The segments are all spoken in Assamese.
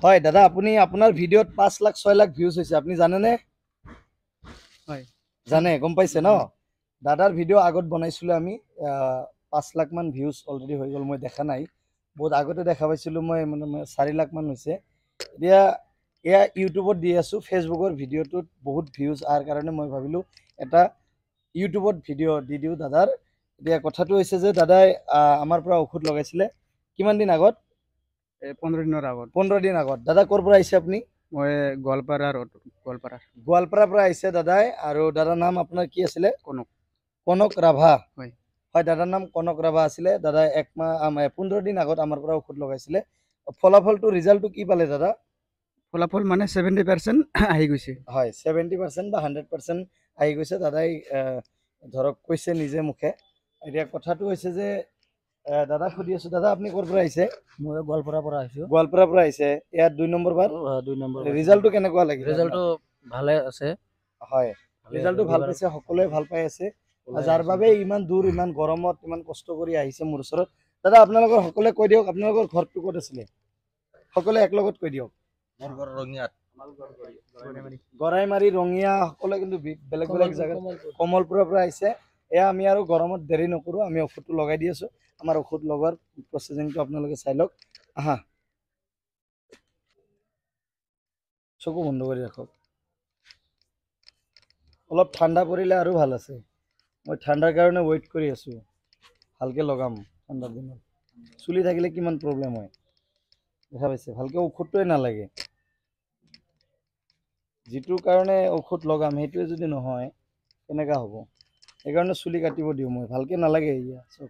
হয় দাদা আপুনি আপোনাৰ ভিডিঅ'ত 5 লাখ 6 লাখ ভিউজ হৈছে আপুনি জানেনে হয় জানে গম পাইছে ন দাদাৰ ভিডিঅ' আগত বনাইছিলো আমি 5 লাখ মান ভিউজ অলৰেডি হৈ গ'ল মই দেখা নাই বহুত আগতে দেখা পাইছিলো মই মানে 4 লাখ মান হৈছে এতিয়া এয়া ইউটিউবত দি আছো ফেচবুকৰ ভিডিঅ'টোত বহুত ভিউজ আৰ কাৰণে মই ভাবিলো এটা ইউটিউবত ভিডিঅ' দি দিও দাদাৰ এতিয়া কথাটো হৈছে যে দাদাই আমাৰ পৰা ঔষধ লগাইছিলে কিমান দিন আগত 15 দিনৰ আগত 15 দিন আগত দাদা ক'ৰ পৰা আহিছে আপুনি মই গোৱালপাৰাৰ গোৱালপাৰাৰ পৰা আহিছে দাদাই আৰু দাদাৰ নাম আপোনাৰ কি আছিলে কনক ৰাভা হয় হয় দাদাৰ নাম কনক ৰাভা আছিলে দাদাই 15 দিন আগত আমাৰ পৰা ঔষধ লগাইছিলে ফলাফলটো ৰিজাল্টটো কি পালে দাদা ফলাফল মানে 70% আহি গৈছে হয় 70% বা 100% আহি গৈছে দাদাই ধৰক কৈছে নিজে মুখে এতিয়া কথাটো হৈছে যে দাদা সুধি আছো দাদা আপুনি ক'ৰ পৰা আহিছে মই গোৱালপাৰাৰ পৰা আহিছো গোৱালপাৰাৰ পৰা আহিছে ইয়াত 2 নম্বৰ বাৰ 2 নম্বৰ ৰিজাল্টটো কেনেকুৱা লাগিল ৰিজাল্টটো ভালে আছে হয় ৰিজাল্টটো ভাল পাইছে সকলোৱে ভাল পাই আছে যাৰ বাবে ইমান দূৰ ইমান গৰমত ইমান কষ্ট কৰি আহিছে মোৰ ওচৰত দাদা আপোনালোকৰ সকলোৱে কৈ দিয়ক আপোনালোকৰ ঘৰটো ক'ত আছিলে সকলোৱে একলগত কৈ দিয়ক মোৰ ঘৰ ৰঙিয়াত গৰাইমাৰী ৰঙিয়া সকলোৱে কিন্তু বেলেগ বেলেগ জায়গাত কমলপুৰৰ পৰা আহিছে এয়া আমি আৰু গৰমত দেৰি নকৰো আমি ঔষধটো লগাই দি আছো আমাৰ ঔষধ লগোৱাৰ প্ৰচেছিংটো আপোনালোকে চাই লওক আহা চকু বন্ধ কৰি ৰাখক অলপ ঠাণ্ডা পৰিলে আৰু ভাল আছে মই ঠাণ্ডাৰ কাৰণে ৱেইট কৰি আছো ভালকে লগাম ঠাণ্ডাৰ দিনত চুলি থাকিলে কিমান প্ৰব্লেম হয় দেখা পাইছে ভালকে ঔষধটোৱে নালাগে যিটোৰ কাৰণে ঔষধ লগাম সেইটোৱে যদি নহয় কেনেকা হ'ব সেইকাৰণে চুলি কাটিব দিওঁ মই ভালকে নালাগে এয়া চব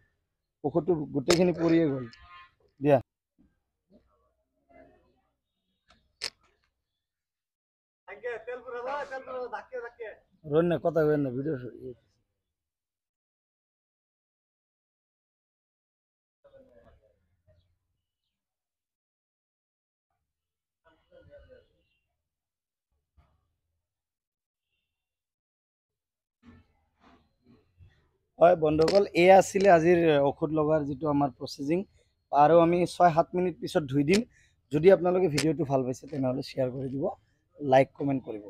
ঔষধটো গোটেইখিনি পৰিয়ে গ'ল দিয়া ৰোন না কথা কইন না ভিডিও হয় বন্ধুসকল এয়া আছিলে আজিৰ ঔষধ লগাৰ যেটো আমাৰ প্ৰসেসিং আৰু আমি 6-7 মিনিট পিছত ধুই দিম যদি আপোনালোকে ভিডিওটো ভাল পাইছে তেনেহলে শেয়াৰ কৰি দিব লাইক কমেন্ট কৰিব